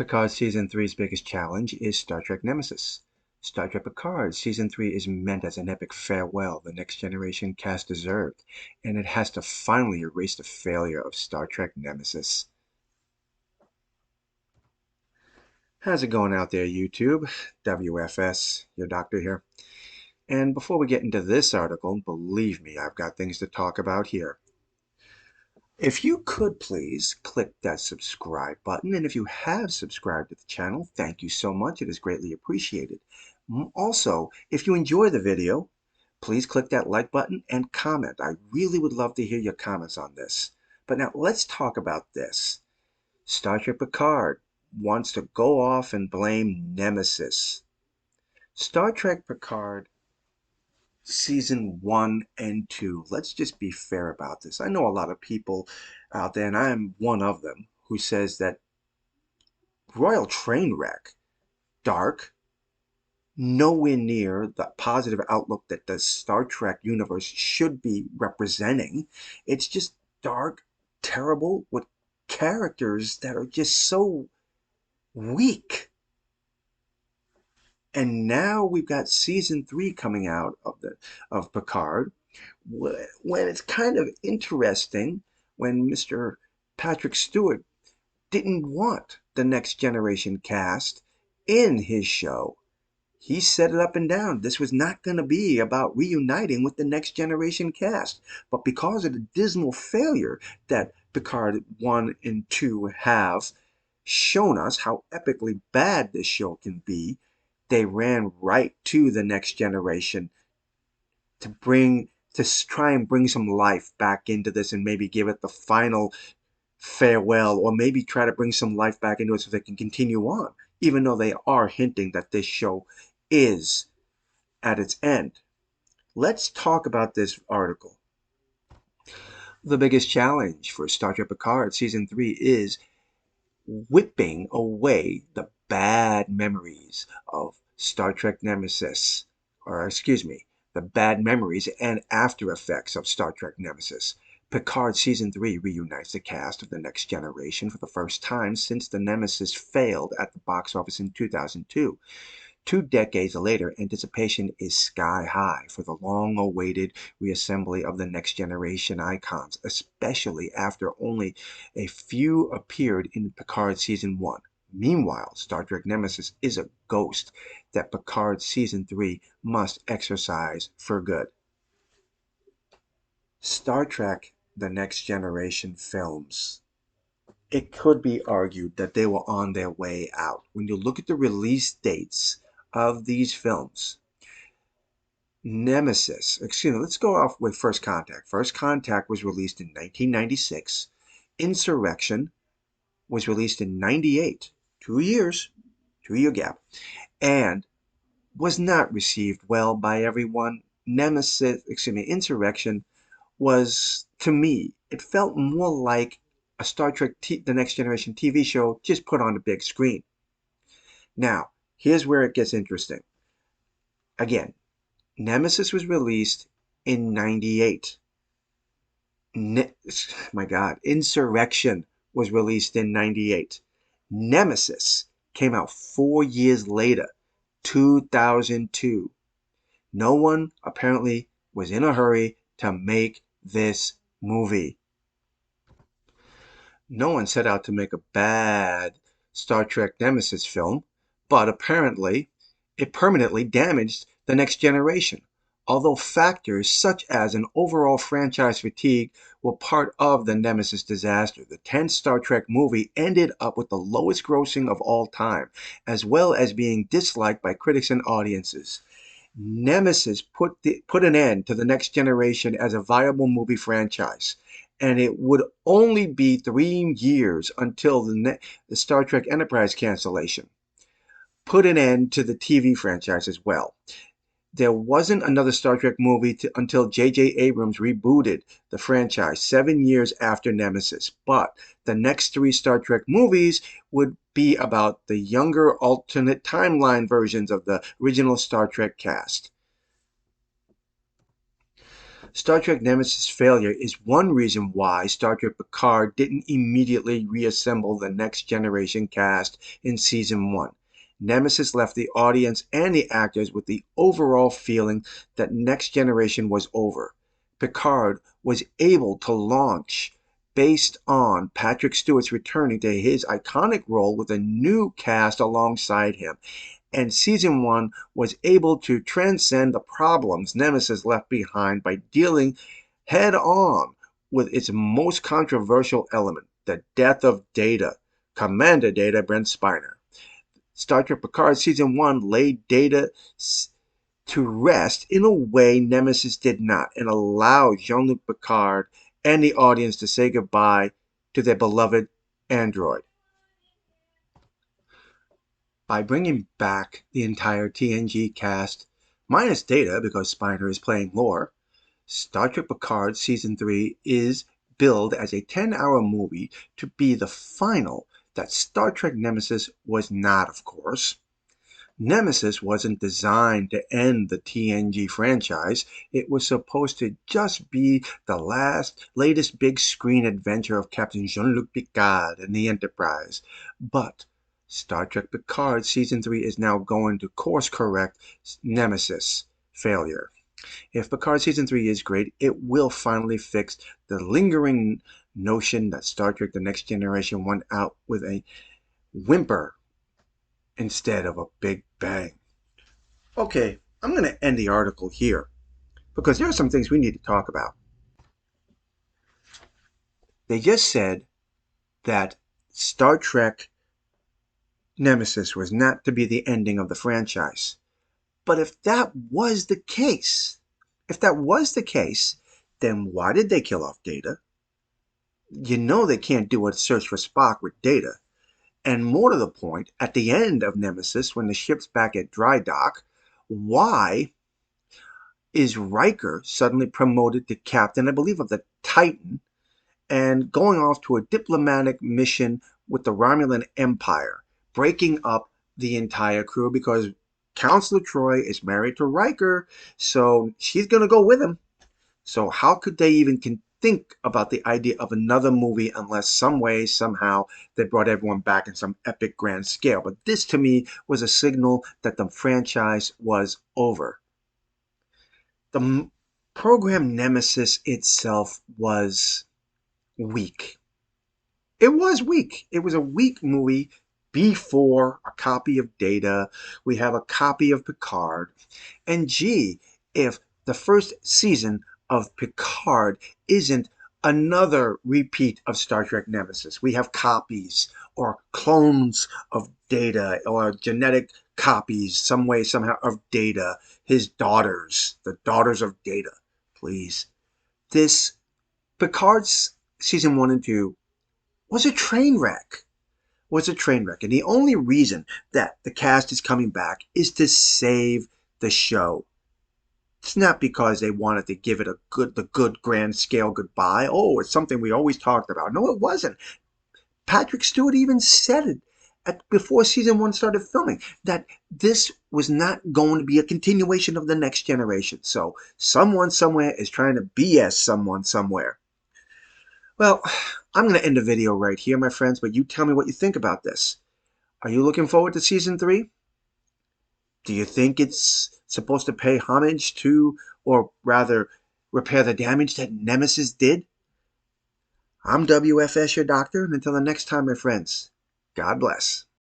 Picard Season three's biggest challenge is Star Trek Nemesis. Star Trek Picard Season 3 is meant as an epic farewell the Next Generation cast deserved, and it has to finally erase the failure of Star Trek Nemesis. How's it going out there, YouTube? W.F.S, your doctor here. And before we get into this article, believe me, I've got things to talk about here. If you could please click that subscribe button, and if you have subscribed to the channel, thank you so much. It is greatly appreciated. Also, if you enjoy the video, please click that like button and comment. I really would love to hear your comments on this. But now let's talk about this. Star Trek Picard wants to go off and blame Nemesis. Star Trek Picard Season 1 and 2. Let's just be fair about this. I know a lot of people out there, and I'm one of them, who says that Royal Trainwreck, dark, nowhere near the positive outlook that the Star Trek universe should be representing. It's just dark, terrible, with characters that are just so weak. And now we've got Season 3 coming out of Picard, when it's kind of interesting when Mr. Patrick Stewart didn't want the Next Generation cast in his show. He said it up and down. This was not going to be about reuniting with the Next Generation cast. But because of the dismal failure that Picard 1 and 2 have shown us how epically bad this show can be, they ran right to the Next Generation to try and bring some life back into this and maybe give it the final farewell, or maybe try to bring some life back into it so they can continue on, even though they are hinting that this show is at its end. Let's talk about this article. The biggest challenge for Star Trek Picard Season 3 is whipping away the bad memories of Star Trek Nemesis, or excuse me, the bad memories and after effects of Star Trek Nemesis. Picard Season 3 reunites the cast of The Next Generation for the first time since the Nemesis failed at the box office in 2002. 2 decades later, anticipation is sky high for the long-awaited reassembly of the Next Generation icons, especially after only a few appeared in Picard Season 1. Meanwhile, Star Trek Nemesis is a ghost that Picard Season 3 must exorcise for good. Star Trek The Next Generation films. It could be argued that they were on their way out. When you look at the release dates of these films, let's go off with First Contact. First Contact was released in 1996. Insurrection was released in 98. 2 years, 2-year gap, and was not received well by everyone. Insurrection was, to me, it felt more like a Star Trek The Next Generation TV show just put on the big screen. Now, here's where it gets interesting. Again, Nemesis was released in 98. My God, Insurrection was released in 98. Nemesis came out 4 years later, 2002. No one apparently was in a hurry to make this movie. No one set out to make a bad Star Trek Nemesis film, but apparently it permanently damaged The Next Generation. Although factors such as an overall franchise fatigue were part of the Nemesis disaster, the 10th Star Trek movie ended up with the lowest grossing of all time, as well as being disliked by critics and audiences. Nemesis put an end to The Next Generation as a viable movie franchise, and it would only be 3 years until the Star Trek Enterprise cancellation put an end to the TV franchise as well. There wasn't another Star Trek movie until J.J. Abrams rebooted the franchise 7 years after Nemesis, but the next 3 Star Trek movies would be about the younger alternate timeline versions of the original Star Trek cast. Star Trek Nemesis' failure is one reason why Star Trek Picard didn't immediately reassemble the Next Generation cast in Season 1. Nemesis left the audience and the actors with the overall feeling that Next Generation was over. Picard was able to launch based on Patrick Stewart's returning to his iconic role with a new cast alongside him, and Season 1 was able to transcend the problems Nemesis left behind by dealing head on with its most controversial element, the death of Data, Commander Data Brent Spiner. Star Trek Picard Season 1 laid Data to rest in a way Nemesis did not, and allowed Jean-Luc Picard and the audience to say goodbye to their beloved android. By bringing back the entire TNG cast, minus Data because Spiner is playing Lore, Star Trek Picard Season 3 is billed as a 10-hour movie to be the final that Star Trek Nemesis was not, of course. Nemesis wasn't designed to end the TNG franchise. It was supposed to just be the latest big screen adventure of Captain Jean-Luc Picard and the Enterprise. But Star Trek Picard Season 3 is now going to course correct Nemesis failure. If Picard Season 3 is great, it will finally fix the lingering notion that Star Trek The Next Generation went out with a whimper instead of a big bang. Okay, I'm going to end the article here because there are some things we need to talk about. They just said that Star Trek Nemesis was not to be the ending of the franchise. But if that was the case, then why did they kill off Data? You know they can't do a search for Spock with Data. And more to the point, at the end of Nemesis, when the ship's back at dry dock, why is Riker suddenly promoted to captain, I believe, of the Titan, and going off to a diplomatic mission with the Romulan Empire, breaking up the entire crew because Counselor Troy is married to Riker, so she's going to go with him. So how could they even think about the idea of another movie unless some way, somehow, they brought everyone back in some epic grand scale? But this, to me, was a signal that the franchise was over. The program Nemesis itself was weak. It was weak. It was a weak movie before a copy of Data. We have a copy of Picard. And gee, if the first season of Picard isn't another repeat of Star Trek Nemesis. We have copies or clones of Data or genetic copies, some way, somehow, of Data. His daughters, the daughters of Data. Please. This Picard's season 1 and 2 was a train wreck. And the only reason that the cast is coming back is to save the show. It's not because they wanted to give it the good grand scale goodbye. Oh, it's something we always talked about. No, it wasn't. Patrick Stewart even said it before season 1 started filming, that this was not going to be a continuation of the Next Generation. So someone somewhere is trying to BS someone somewhere. Well, I'm going to end the video right here, my friends, but you tell me what you think about this. Are you looking forward to season 3? Do you think it's supposed to pay homage to, or rather, repair the damage that Nemesis did? I'm W.F.S, your doctor, and until the next time, my friends, God bless.